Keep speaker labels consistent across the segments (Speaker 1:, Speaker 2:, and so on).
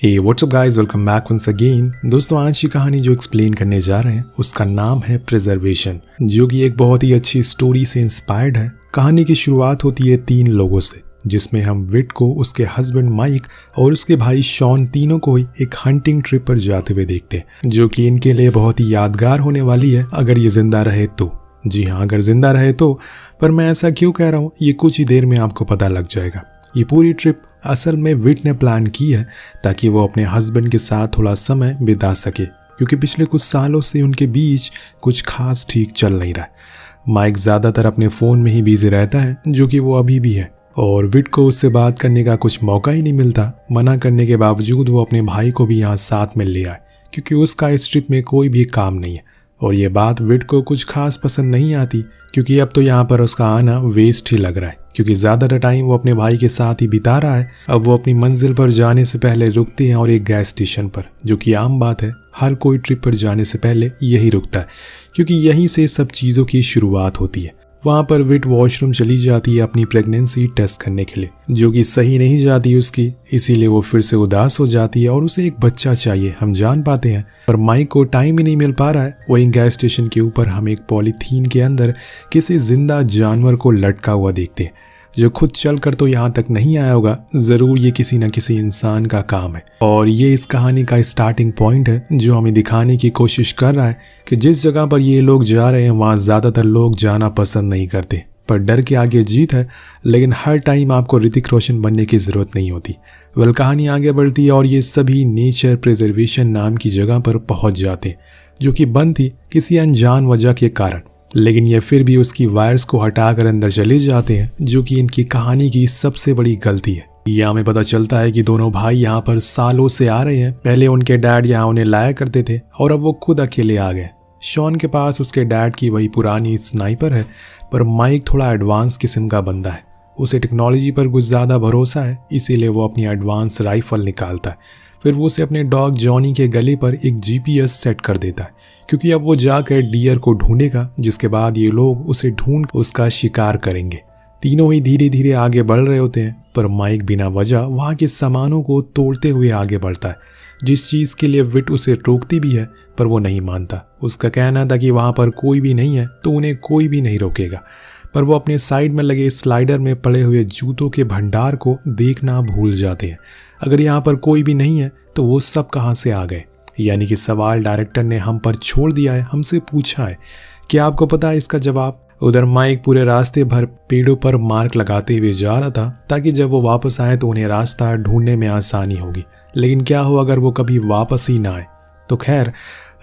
Speaker 1: हे what's up guys, welcome back once again. दोस्तों, आज की कहानी जो एक्सप्लेन करने जा रहे हैं उसका नाम है प्रिजर्वेशन, जो कि एक बहुत ही अच्छी स्टोरी से इंस्पायर्ड है। कहानी की शुरुआत होती है 3 लोगों से, जिसमें हम विट को, उसके हस्बैंड माइक और उसके भाई शॉन तीनों को ही एक हंटिंग ट्रिप पर जाते हुए देखते हैं, जो कि इनके लिए बहुत ही यादगार होने वाली है अगर ये जिंदा रहे तो। जी हाँ, अगर जिंदा रहे तो। पर मैं ऐसा क्यों कह रहा हूँ ये कुछ ही देर में आपको पता लग जाएगा। ये पूरी ट्रिप असल में विट ने प्लान की है ताकि वो अपने हस्बैंड के साथ थोड़ा समय बिता सके, क्योंकि पिछले कुछ सालों से उनके बीच कुछ खास ठीक चल नहीं रहा है। माइक ज़्यादातर अपने फ़ोन में ही बिजी रहता है, जो कि वो अभी भी है, और विट को उससे बात करने का कुछ मौका ही नहीं मिलता। मना करने के बावजूद वो अपने भाई को भी यहाँ साथ में ले आए, क्योंकि उसका इस ट्रिप में कोई भी काम नहीं है। और ये बात विट को कुछ खास पसंद नहीं आती, क्योंकि अब तो यहाँ पर उसका आना वेस्ट ही लग रहा है, क्योंकि ज़्यादातर टाइम वो अपने भाई के साथ ही बिता रहा है। अब वो अपनी मंजिल पर जाने से पहले रुकते हैं और एक गैस स्टेशन पर, जो कि आम बात है, हर कोई ट्रिप पर जाने से पहले यही रुकता है, क्योंकि यहीं से सब चीज़ों की शुरुआत होती है। वहाँ पर विट वॉशरूम चली जाती है अपनी प्रेगनेंसी टेस्ट करने के लिए, जो कि सही नहीं जाती उसकी, इसीलिए वो फिर से उदास हो जाती है और उसे एक बच्चा चाहिए, हम जान पाते हैं। पर माइक को टाइम ही नहीं मिल पा रहा है। वहीं गैस स्टेशन के ऊपर हम एक पॉलीथीन के अंदर किसी जिंदा जानवर को लटका हुआ देखते हैं, जो खुद चल कर तो यहाँ तक नहीं आया होगा। ज़रूर ये किसी न किसी इंसान का काम है, और ये इस कहानी का स्टार्टिंग पॉइंट है, जो हमें दिखाने की कोशिश कर रहा है कि जिस जगह पर ये लोग जा रहे हैं वहाँ ज़्यादातर लोग जाना पसंद नहीं करते। पर डर के आगे जीत है, लेकिन हर टाइम आपको ऋतिक रोशन बनने की ज़रूरत नहीं होती। कहानी आगे बढ़ती है और ये सभी नेचर प्रिजर्वेशन नाम की जगह पर पहुँच जाते हैं, जो कि बंद थी किसी अनजान वजह के कारण। लेकिन ये फिर भी उसकी वायर्स को हटाकर अंदर चले जाते हैं, जो कि इनकी कहानी की सबसे बड़ी गलती है। ये हमें पता चलता है कि दोनों भाई यहाँ पर सालों से आ रहे हैं। पहले उनके डैड यहाँ उन्हें लाया करते थे और अब वो खुद अकेले आ गए। शॉन के पास उसके डैड की वही पुरानी स्नाइपर है, पर माइक थोड़ा एडवांस किस्म का बंदा है। उसे टेक्नोलॉजी पर कुछ ज़्यादा भरोसा है, इसीलिए वो अपनी एडवांस राइफल निकालता है। फिर वो उसे अपने डॉग जॉनी के गले पर एक GPS सेट कर देता है, क्योंकि अब वो जाकर डियर को ढूंढेगा, जिसके बाद ये लोग उसे ढूंढ उसका शिकार करेंगे। तीनों ही धीरे धीरे आगे बढ़ रहे होते हैं, पर माइक बिना वजह वहाँ के सामानों को तोड़ते हुए आगे बढ़ता है, जिस चीज़ के लिए विट उसे रोकती भी है, पर वो नहीं मानता। उसका कहना था कि वहाँ पर कोई भी नहीं है तो उन्हें कोई भी नहीं रोकेगा। पर वो अपने साइड में लगे स्लाइडर में पड़े हुए जूतों के भंडार को देखना भूल जाते हैं। अगर यहाँ पर कोई भी नहीं है तो वो सब कहाँ से आ गए? यानी कि सवाल डायरेक्टर ने हम पर छोड़ दिया है, हमसे पूछा है। क्या आपको पता है इसका जवाब? उधर माइक पूरे रास्ते भर पेड़ों पर मार्क लगाते हुए जा रहा था, ताकि जब वो वापस आए तो उन्हें रास्ता ढूंढने में आसानी होगी। लेकिन क्या हो अगर वो कभी वापस ही ना आए? तो खैर,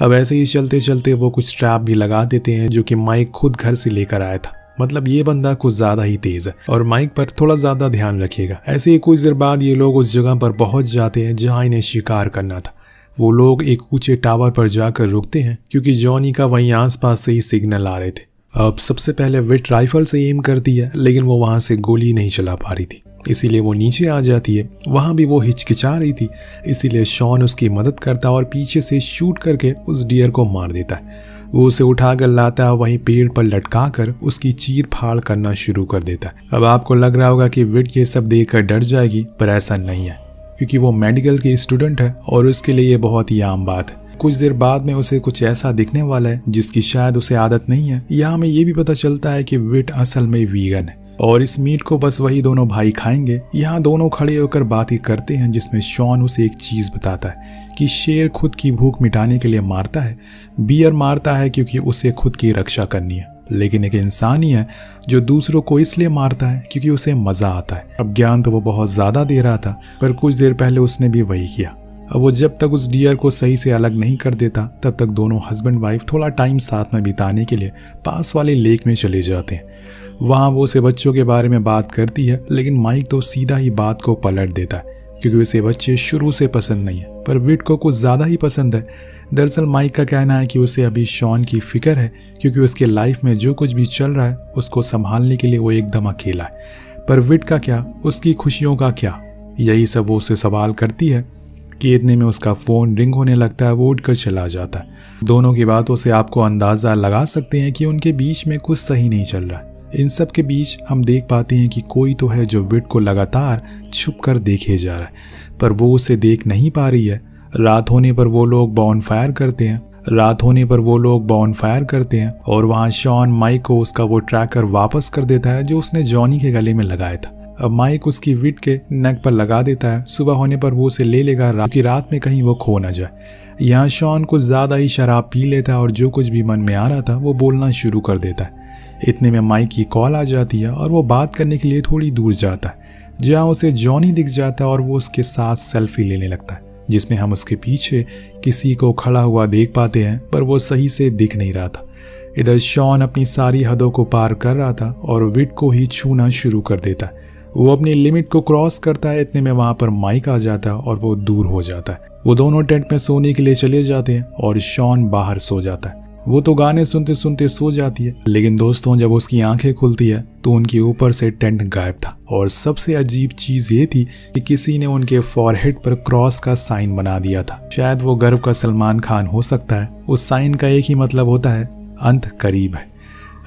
Speaker 1: अब ऐसे ही चलते चलते वो कुछ ट्रैप भी लगा देते हैं, जो कि माइक खुद घर से लेकर आया था। मतलब ये बंदा कुछ ज़्यादा ही तेज़ है, और माइक पर थोड़ा ज़्यादा ध्यान रखिएगा। ऐसे ही कुछ देर बाद ये लोग उस जगह पर पहुंच जाते हैं जहां इन्हें शिकार करना था। वो लोग एक ऊंचे टावर पर जाकर रुकते हैं, क्योंकि जॉनी का वहीं आसपास से ही सिग्नल आ रहे थे। अब सबसे पहले विट राइफल से एम करती है, लेकिन वो वहां से गोली नहीं चला पा रही थी, इसीलिए वो नीचे आ जाती है। वहां भी वो हिचकिचा रही थी, इसीलिए शॉन उसकी मदद करता और पीछे से शूट करके उस डियर को मार देता है। वो उसे उठाकर लाता है, वहीं पेड़ पर लटका कर उसकी चीर फाड़ करना शुरू कर देता है। अब आपको लग रहा होगा कि विट ये सब देखकर डर जाएगी, पर ऐसा नहीं है, क्योंकि वो मेडिकल की स्टूडेंट है और उसके लिए ये बहुत ही आम बात है। कुछ देर बाद में उसे कुछ ऐसा दिखने वाला है जिसकी शायद उसे आदत नहीं है। यहाँ हमें ये भी पता चलता है कि विट असल में वीगन है और इस मीट को बस वही दोनों भाई खाएंगे। यहाँ दोनों खड़े होकर बातें करते हैं, जिसमें शॉन उसे एक चीज़ बताता है कि शेर खुद की भूख मिटाने के लिए मारता है, बियर मारता है क्योंकि उसे खुद की रक्षा करनी है, लेकिन एक इंसान ही है जो दूसरों को इसलिए मारता है क्योंकि उसे मज़ा आता है। अब ज्ञान तो वो बहुत ज़्यादा दे रहा था, पर कुछ देर पहले उसने भी वही किया। अब वो जब तक उस डियर को सही से अलग नहीं कर देता, तब तक दोनों हस्बैंड वाइफ थोड़ा टाइम साथ में बिताने के लिए पास वाले लेक में चले जाते हैं। वहाँ वो उसे बच्चों के बारे में बात करती है, लेकिन माइक तो सीधा ही बात को पलट देता है, क्योंकि उसे बच्चे शुरू से पसंद नहीं है, पर विट को कुछ ज़्यादा ही पसंद है। दरअसल माइक का कहना है कि उसे अभी शॉन की फिक्र है, क्योंकि उसके लाइफ में जो कुछ भी चल रहा है उसको संभालने के लिए वो एकदम अकेला है। पर विट का क्या, उसकी खुशियों का क्या? यही सब वो उससे सवाल करती है कि इतने में उसका फ़ोन रिंग होने लगता है। वो उठकर चला जाता है। दोनों की बातों से आपको अंदाज़ा लगा सकते हैं कि उनके बीच में कुछ सही नहीं चल रहा है। इन सब के बीच हम देख पाते हैं कि कोई तो है जो विट को लगातार छुप कर देखे जा रहा है, पर वो उसे देख नहीं पा रही है। रात होने पर वो लोग बॉनफायर करते हैं और वहाँ शॉन माइक को उसका वो ट्रैकर वापस कर देता है जो उसने जॉनी के गले में लगाया था। अब माइक उसकी विट के नेक पर लगा देता है। सुबह होने पर वो उसे ले लेगा क्योंकि रात में कहीं वो खो न जाए। यहाँ शॉन कुछ ज़्यादा ही शराब पी लेता है और जो कुछ भी मन में आ रहा था वो बोलना शुरू कर देता है। इतने में माइक की कॉल आ जाती है और वो बात करने के लिए थोड़ी दूर जाता है, जहाँ उसे जॉनी दिख जाता है और वो उसके साथ सेल्फी लेने लगता है, जिसमें हम उसके पीछे किसी को खड़ा हुआ देख पाते हैं, पर वो सही से दिख नहीं रहा था। इधर शॉन अपनी सारी हदों को पार कर रहा था और विट को ही छूना शुरू कर देता है। वो अपनी लिमिट को क्रॉस करता है। इतने में वहां पर माइक आ जाता है और वो दूर हो जाता है। वो दोनों टेंट में सोने के लिए चले जाते हैं और शॉन बाहर सो जाता है। वो तो गाने सुनते सुनते सो जाती है, लेकिन दोस्तों जब उसकी आंखें खुलती है तो उनके ऊपर से टेंट गायब था। और सबसे अजीब चीज ये थी कि किसी ने उनके फॉरहेड पर क्रॉस का साइन बना दिया था। शायद वो गर्व का सलमान खान हो सकता है। उस साइन का एक ही मतलब होता है, अंत करीब है।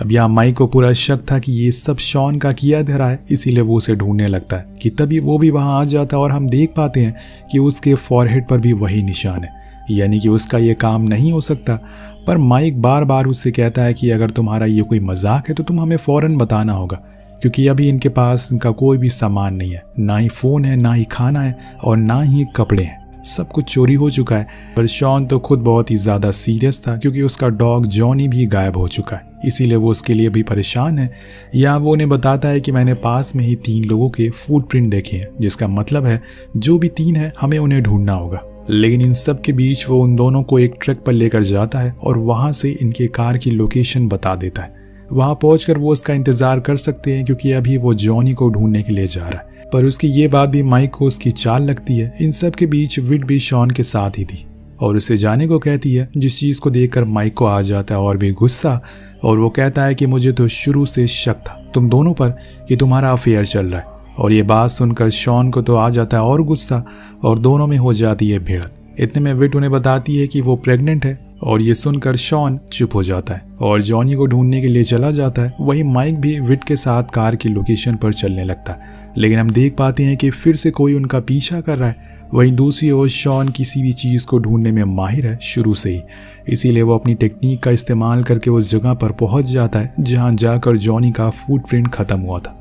Speaker 1: अब यहाँ माइक को पूरा शक था कि ये सब शॉन का किया धरा है, इसीलिए वो उसे ढूंढने लगता है कि तभी वो भी वहां आ जाता है और हम देख पाते हैं कि उसके फॉरहेड पर भी वही निशान है, यानी कि उसका ये काम नहीं हो सकता। पर माइक बार बार उससे कहता है कि अगर तुम्हारा ये कोई मजाक है तो तुम हमें फौरन बताना होगा, क्योंकि अभी इनके पास इनका कोई भी सामान नहीं है, ना ही फ़ोन है, ना ही खाना है और ना ही कपड़े हैं। सब कुछ चोरी हो चुका है। पर शॉन तो खुद बहुत ही ज़्यादा सीरियस था, क्योंकि उसका डॉग जॉनी भी गायब हो चुका है, इसीलिए वो उसके लिए भी परेशान है। या वो उन्हें बताता है कि मैंने पास में ही 3 लोगों के फुटप्रिंट देखे हैं, जिसका मतलब है जो भी 3 है हमें उन्हें ढूंढना होगा। लेकिन इन सब के बीच वो उन दोनों को एक ट्रक पर लेकर जाता है और वहां से इनके कार की लोकेशन बता देता है। वहां पहुंचकर वो उसका इंतजार कर सकते हैं, क्योंकि अभी वो जॉनी को ढूंढने के लिए जा रहा है। पर उसकी ये बात भी माइक को उसकी चाल लगती है। इन सब के बीच विट भी शॉन के साथ ही थी और उसे जाने को कहती है, जिस चीज को देखकर माइक को आ जाता है और भी गुस्सा, और वो कहता है कि मुझे तो शुरू से शक था तुम दोनों पर कि तुम्हारा अफेयर चल रहा है। और ये बात सुनकर शॉन को तो आ जाता है और गुस्सा, और दोनों में हो जाती है भिड़त। इतने में विट उन्हें बताती है कि वो प्रेग्नेंट है, और ये सुनकर शॉन चुप हो जाता है और जॉनी को ढूंढने के लिए चला जाता है। वहीं माइक भी विट के साथ कार की लोकेशन पर चलने लगता है, लेकिन हम देख पाते हैं कि फिर से कोई उनका पीछा कर रहा है। वहीं दूसरी ओर शॉन किसी भी चीज को ढूंढने में माहिर है शुरू से ही, इसीलिए वो अपनी टेक्निक का इस्तेमाल करके उस जगह पर पहुंच जाता है जहां जाकर जॉनी का फुटप्रिंट खत्म हुआ था।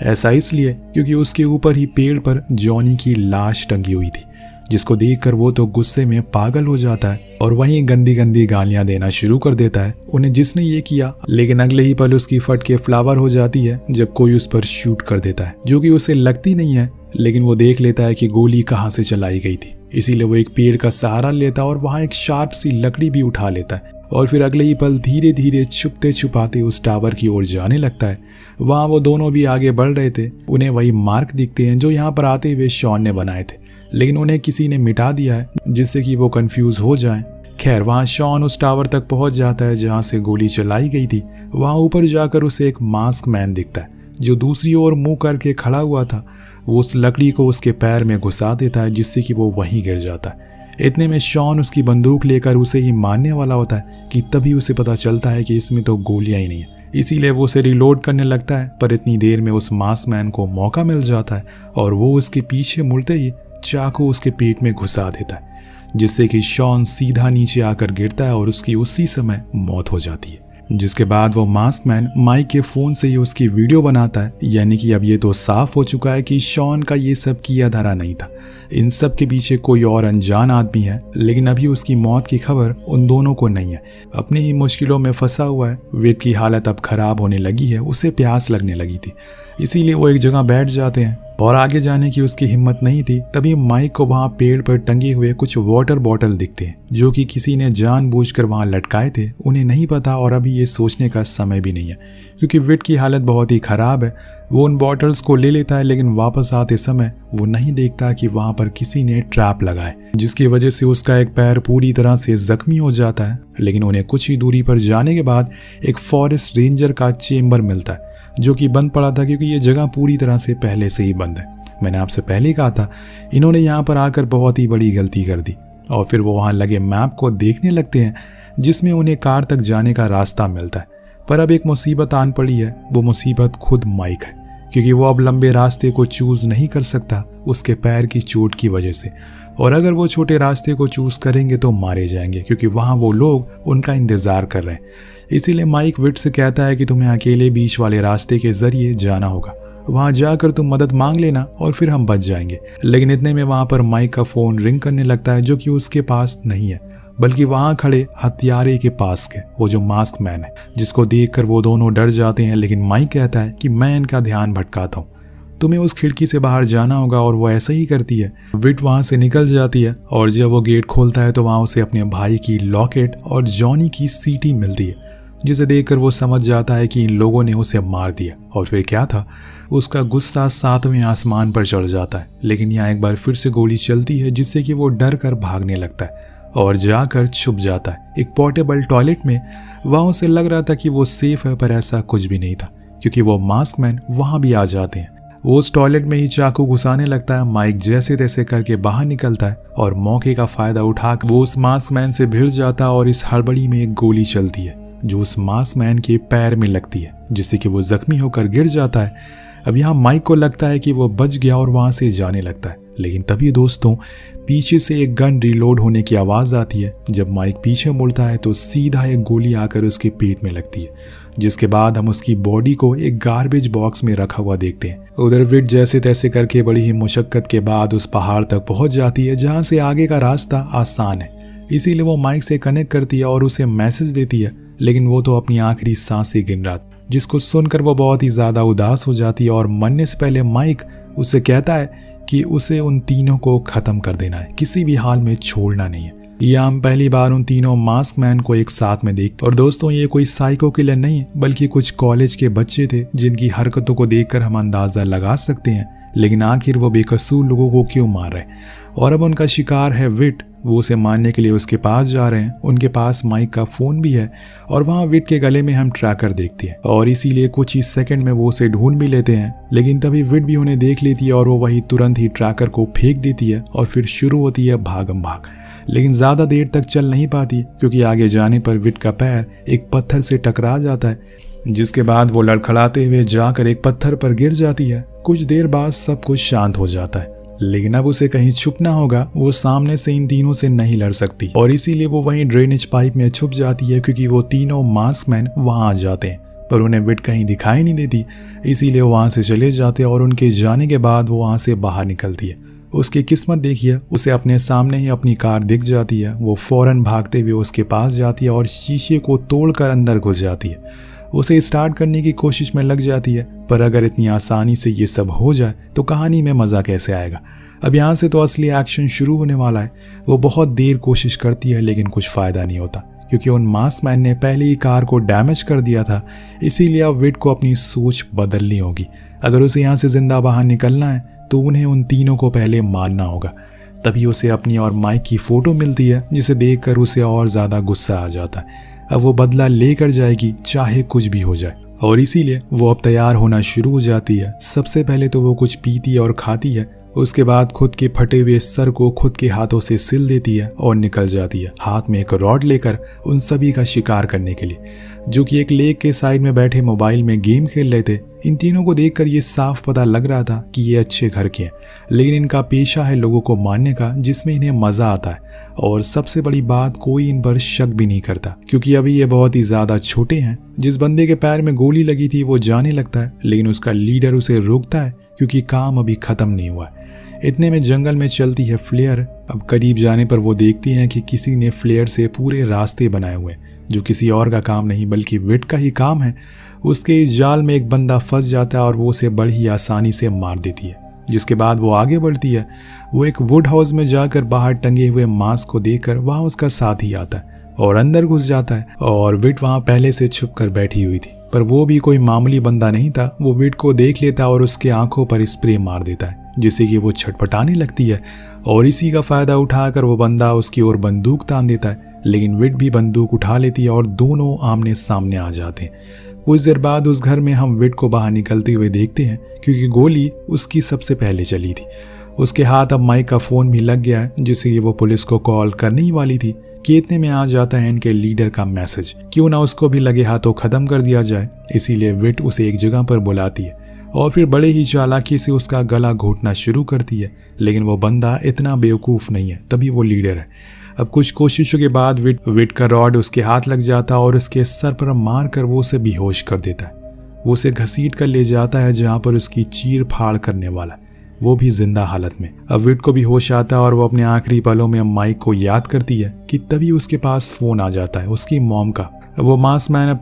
Speaker 1: ऐसा इसलिए क्योंकि उसके ऊपर ही पेड़ पर जॉनी की लाश टंगी हुई थी, जिसको देखकर वो तो गुस्से में पागल हो जाता है और वहीं गंदी गंदी गालियां देना शुरू कर देता है उन्हें जिसने ये किया। लेकिन अगले ही पल उसकी फट के फ्लावर हो जाती है जब कोई उस पर शूट कर देता है, जो कि उसे लगती नहीं है, लेकिन वो देख लेता है कि गोली कहाँ से चलाई गई थी। इसीलिए वो एक पेड़ का सहारा लेता है और वहां एक शार्प सी लकड़ी भी उठा लेता है और फिर अगले ही पल धीरे धीरे छुपते छुपाते उस टावर की ओर जाने लगता है। वहां वो दोनों भी आगे बढ़ रहे थे। उन्हें वही मार्क दिखते हैं जो यहाँ पर आते हुए शॉन ने बनाए थे, लेकिन उन्हें किसी ने मिटा दिया है जिससे कि वो कंफ्यूज हो जाएं। खैर वहां शॉन उस टावर तक पहुंच जाता है जहां से गोली चलाई गई थी। वहां ऊपर जाकर उसे एक मास्क मैन दिखता है जो दूसरी ओर मुंह करके खड़ा हुआ था। वो उस लकड़ी को उसके पैर में घुसा देता है जिससे कि वो वहीं गिर जाता है। इतने में शॉन उसकी बंदूक लेकर उसे ही मारने वाला होता है कि तभी उसे पता चलता है कि इसमें तो गोलियां ही नहीं है। इसीलिए वो उसे रिलोड करने लगता है, पर इतनी देर में उस मास्क मैन को मौका मिल जाता है और वो उसके पीछे मुड़ते ही चाकू उसके पेट में घुसा देता है, जिससे कि शॉन सीधा नीचे आकर गिरता है और उसकी उसी समय मौत हो जाती है। जिसके बाद वो मास्क मैन माइक के फोन से ही उसकी वीडियो बनाता है। यानी कि अब ये तो साफ हो चुका है कि शॉन का ये सब किया धरा नहीं था, इन सब के पीछे कोई और अनजान आदमी है। लेकिन अभी उसकी मौत की खबर उन दोनों को नहीं है। अपनी ही मुश्किलों में फंसा हुआ है। विट की हालत अब खराब होने लगी है, उसे प्यास लगने लगी थी, इसीलिए वो एक जगह बैठ जाते हैं और आगे जाने की उसकी हिम्मत नहीं थी। तभी माइक को वहां पेड़ पर टंगे हुए कुछ वाटर बॉटल दिखते हैं जो कि किसी ने जानबूझकर वहां लटकाए थे। उन्हें नहीं पता और अभी ये सोचने का समय भी नहीं है, क्योंकि विट की हालत बहुत ही खराब है। वो उन बॉटल्स को ले लेता है, लेकिन वापस आते समय वो नहीं देखता कि वहां पर किसी ने ट्रैप लगाए, जिसकी वजह से उसका एक पैर पूरी तरह से जख्मी हो जाता है। लेकिन उन्हें कुछ ही दूरी पर जाने के बाद एक फॉरेस्ट रेंजर का चेम्बर मिलता है जो कि बंद पड़ा था, क्योंकि ये जगह पूरी तरह से पहले से ही बंद है। मैंने आपसे पहले ही कहा था, इन्होंने यहाँ पर आकर बहुत ही बड़ी गलती कर दी। और फिर वो वहाँ लगे मैप को देखने लगते हैं जिसमें उन्हें कार तक जाने का रास्ता मिलता है। पर अब एक मुसीबत आन पड़ी है। वो मुसीबत खुद माइक है, क्योंकि वो अब लंबे रास्ते को चूज नहीं कर सकता उसके पैर की चोट की वजह से। और अगर वो छोटे रास्ते को चूज करेंगे तो मारे जाएंगे, क्योंकि वहाँ वो लोग उनका इंतजार कर रहे हैं। इसीलिए माइक विट से कहता है कि तुम्हें अकेले बीच वाले रास्ते के जरिए जाना होगा, वहां जाकर तुम मदद मांग लेना और फिर हम बच जाएंगे। लेकिन इतने में वहां पर माइक का फोन रिंग करने लगता है, जो कि उसके पास नहीं है बल्कि वहां खड़े हत्यारे के पास के वो जो मास्क मैन है, जिसको देखकर वो दोनों डर जाते हैं। लेकिन माइक कहता है कि मैं इनका ध्यान भटकाता हूँ, तुम्हें उस खिड़की से बाहर जाना होगा, और वो ऐसा ही करती है। विट वहां से निकल जाती है और जब वो गेट खोलता है तो वहां उसे अपने भाई की लॉकेट और जॉनी की सीटी मिलती है, जिसे देखकर वो समझ जाता है कि इन लोगों ने उसे मार दिया। और फिर क्या था, उसका गुस्सा 7वें आसमान पर चढ़ जाता है। लेकिन यहाँ एक बार फिर से गोली चलती है, जिससे कि वो डर कर भागने लगता है और जाकर छुप जाता है एक पोर्टेबल टॉयलेट में। वहाँ उसे लग रहा था कि वो सेफ है, पर ऐसा कुछ भी नहीं था, क्योंकि वो मास्क मैन वहाँ भी आ जाते हैं। वो उस टॉयलेट में ही चाकू घुसाने लगता है। माइक जैसे तैसे करके बाहर निकलता है और मौके का फायदा उठाकर वो उस मास्क मैन से भिड़ जाता है, और इस हड़बड़ी में एक गोली चलती है जो उस मास्क मैन के पैर में लगती है, जिससे कि वो जख्मी होकर गिर जाता है। अब यहाँ माइक को लगता है कि वो बच गया और वहां से जाने लगता है। लेकिन तभी दोस्तों पीछे से एक गन रिलोड होने की आवाज आती है। जब माइक पीछे मुड़ता है तो सीधा एक गोली आकर उसके पेट में लगती है, जिसके बाद हम उसकी बॉडी को एक गार्बेज बॉक्स में रखा हुआ देखते हैं। उधर विट जैसे तैसे करके बड़ी ही मुशक्कत के बाद उस पहाड़ तक पहुंच जाती है, जहां से आगे का रास्ता आसान है। इसीलिए वो माइक से कनेक्ट करती है और उसे मैसेज देती है, लेकिन वो तो अपनी आखिरी सांसें गिन रहा था, जिसको सुनकर वो बहुत ही ज्यादा उदास हो जाती है। और मरने से पहले माइक उसे कहता है कि उसे उन तीनों को खत्म कर देना है, किसी भी हाल में छोड़ना नहीं है। यह हम पहली बार उन तीनों मास्क मैन को एक साथ में देखते। और दोस्तों ये कोई साइको किलर नहीं बल्कि कुछ कॉलेज के बच्चे थे, जिनकी हरकतों को देखकर हम अंदाजा लगा सकते हैं लेकिन आखिर वो बेकसूर लोगों को क्यों मार रहे हैं। और अब उनका शिकार है विट, वो उसे मारने के लिए उसके पास जा रहे हैं। उनके पास माइक का फोन भी है और वहाँ विट के गले में हम ट्रैकर देखते हैं, और इसीलिए कुछ ही सेकंड में वो उसे ढूंढ भी लेते हैं। लेकिन तभी विट भी उन्हें देख लेती है और वो वही तुरंत ही ट्रैकर को फेंक देती है और फिर शुरू होती है भागम भाग। लेकिन ज्यादा देर तक चल नहीं पाती, क्योंकि आगे जाने पर विट का पैर एक पत्थर से टकरा जाता है, जिसके बाद वो लड़खड़ाते हुए जाकर एक पत्थर पर गिर जाती है। कुछ देर बाद सब कुछ शांत हो जाता है, लेकिन अब उसे कहीं छुपना होगा। वो सामने से इन तीनों से नहीं लड़ सकती और इसीलिए वो वहीं ड्रेनेज पाइप में छुप जाती है, क्योंकि वो तीनों मास्क मैन वहां आ जाते हैं, पर उन्हें विट कहीं दिखाई नहीं देती। इसीलिए वो वहां से चले जाते हैं और उनके जाने के बाद वो वहां से बाहर निकलती है। उसकी किस्मत देखिए, उसे अपने सामने ही अपनी कार दिख जाती है। वो फौरन भागते हुए उसके पास जाती है और शीशे को तोड़कर अंदर घुस जाती है। उसे स्टार्ट करने की कोशिश में लग जाती है, पर अगर इतनी आसानी से ये सब हो जाए तो कहानी में मज़ा कैसे आएगा। अब यहाँ से तो असली एक्शन शुरू होने वाला है। वो बहुत देर कोशिश करती है लेकिन कुछ फ़ायदा नहीं होता, क्योंकि उन मास्क मैन ने पहले ही कार को डैमेज कर दिया था। इसीलिए अब विट को अपनी सोच बदलनी होगी। अगर उसे यहाँ से जिंदा बाहर निकलना है तो उन्हें उन तीनों को पहले मारना होगा। तभी उसे अपनी और माइक की फ़ोटो मिलती है, जिसे देखकर उसे और ज़्यादा गुस्सा आ जाता है। अब वो बदला लेकर जाएगी, चाहे कुछ भी हो जाए, और इसीलिए वो अब तैयार होना शुरू हो जाती है। सबसे पहले तो वो कुछ पीती और खाती है, उसके बाद खुद के फटे हुए सर को खुद के हाथों से सिल देती है और निकल जाती है, हाथ में एक रॉड लेकर उन सभी का शिकार करने के लिए, जो कि एक लेक के साइड में बैठे मोबाइल में गेम खेल रहे थे। इन तीनों को देखकर ये साफ पता लग रहा था कि ये अच्छे घर के हैं, लेकिन इनका पेशा है लोगों को मारने का, जिसमें इन्हें मजा आता है। और सबसे बड़ी बात, कोई इन पर शक भी नहीं करता, क्योंकि अभी ये बहुत ही ज्यादा छोटे हैं। जिस बंदे के पैर में गोली लगी थी वो जाने लगता है, लेकिन उसका लीडर उसे रोकता है, क्योंकि काम अभी खत्म नहीं हुआ। इतने में जंगल में चलती है फ्लेयर। अब करीब जाने पर वो देखती हैं कि किसी ने फ्लेयर से पूरे रास्ते बनाए हुए, जो किसी और का काम नहीं बल्कि विट का ही काम है। उसके इस जाल में एक बंदा फंस जाता है और वो उसे बड़ी आसानी से मार देती है। जिसके बाद वो आगे बढ़ती है। वो एक वुड हाउस में जाकर बाहर टंगे हुए मास्क को देखकर वहाँ उसका साथी आता है और अंदर घुस जाता है, और विट वहाँ पहले से छुप कर बैठी हुई थी। पर वो भी कोई मामूली बंदा नहीं था। वो विट को देख लेता है और उसके आंखों पर स्प्रे मार देता है, जिससे कि वो छटपटाने लगती है, और इसी का फायदा उठाकर वो बंदा उसकी ओर बंदूक तान देता है। लेकिन विट भी बंदूक उठा लेती है और दोनों आमने सामने आ जाते हैं। कुछ देर बाद उस घर में हम विट को बाहर निकलते हुए देखते हैं, क्योंकि गोली उसकी सबसे पहले चली थी। उसके हाथ अब माइक का फोन भी लग गया है, जिससे कि वो पुलिस को कॉल करने ही वाली थी कि इतने में आ जाता है इनके लीडर का मैसेज, क्यों ना उसको भी लगे हाथों खत्म कर दिया जाए। इसीलिए विट उसे एक जगह पर बुलाती है और फिर बड़े ही चालाकी से उसका गला घोटना शुरू करती है। लेकिन वो बंदा इतना बेवकूफ़ नहीं है, तभी वो लीडर है। अब कुछ कोशिशों के बाद विट का रॉड उसके हाथ लग जाता है और उसके सर पर मार कर वो उसे बेहोश कर देता है। वो उसे घसीट कर ले जाता है जहाँ पर उसकी चीर फाड़ करने वाला, वो भी जिंदा हालत में। अब विट को भी होश आता है और वो अपने आखिरी पलों में माइक को याद करती है कि तभी उसके पास फोन आ जाता है उसकी मॉम का। वो मास्क मैन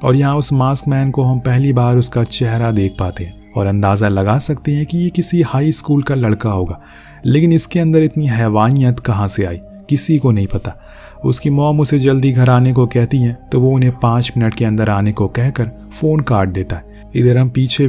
Speaker 1: और यहाँ उस मास्क मैन को हम पहली बार उसका चेहरा देख पाते हैं और अंदाज़ा लगा सकते हैं कि ये किसी हाई स्कूल का लड़का होगा। लेकिन इसके अंदर इतनी हैवानियत कहाँ से आई, किसी को नहीं पता। उसकी मॉम उसे जल्दी घर आने को कहती हैं तो वो उन्हें 5 मिनट के अंदर आने को कहकर फ़ोन काट देता है। इधर हम पीछे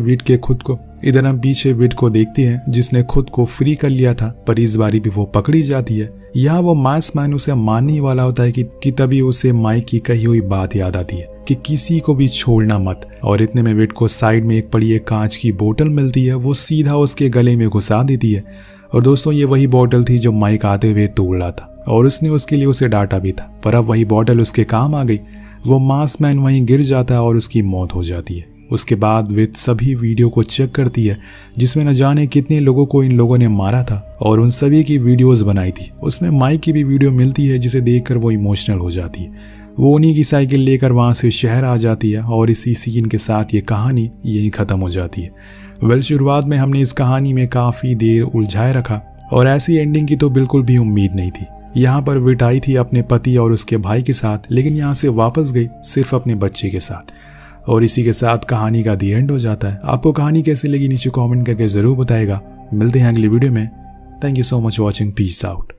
Speaker 1: विट को देखते हैं जिसने खुद को फ्री कर लिया था, पर इस बारी भी वो पकड़ी जाती है। यहाँ वो मास्क मैन उसे मारने वाला होता है कि तभी उसे माइक की कही हुई बात याद आती है कि किसी को भी छोड़ना मत। और इतने में विट को साइड में एक पड़ी एक कांच की बोतल मिलती है, वो सीधा उसके गले में घुसा देती है। और दोस्तों ये वही बोतल थी जो माइक आते हुए तोड़ रहा था और उसने उसके लिए उसे डांटा भी था, पर अब वही बोतल उसके काम आ गई। वो मास्क मैन वहीं गिर जाता है और उसकी मौत हो जाती है। उसके बाद विट सभी वीडियो को चेक करती है जिसमें न जाने कितने लोगों को इन लोगों ने मारा था और उन सभी की वीडियोस बनाई थी। उसमें माइक की भी वीडियो मिलती है जिसे देखकर वो इमोशनल हो जाती है। वो उन्हीं की साइकिल लेकर वहाँ से शहर आ जाती है और इसी सीन के साथ ये कहानी यहीं ख़त्म हो जाती है। शुरुआत में हमने इस कहानी में काफ़ी देर उलझाए रखा और ऐसी एंडिंग की तो बिल्कुल भी उम्मीद नहीं थी। यहाँ पर विट आई थी अपने पति और उसके भाई के साथ, लेकिन यहाँ से वापस गई सिर्फ अपने बच्चे के साथ। और इसी के साथ कहानी का दी एंड हो जाता है। आपको कहानी कैसी लगी नीचे कमेंट करके ज़रूर बताएगा। मिलते हैं अगली वीडियो में। Thank you so much watching. Peace out.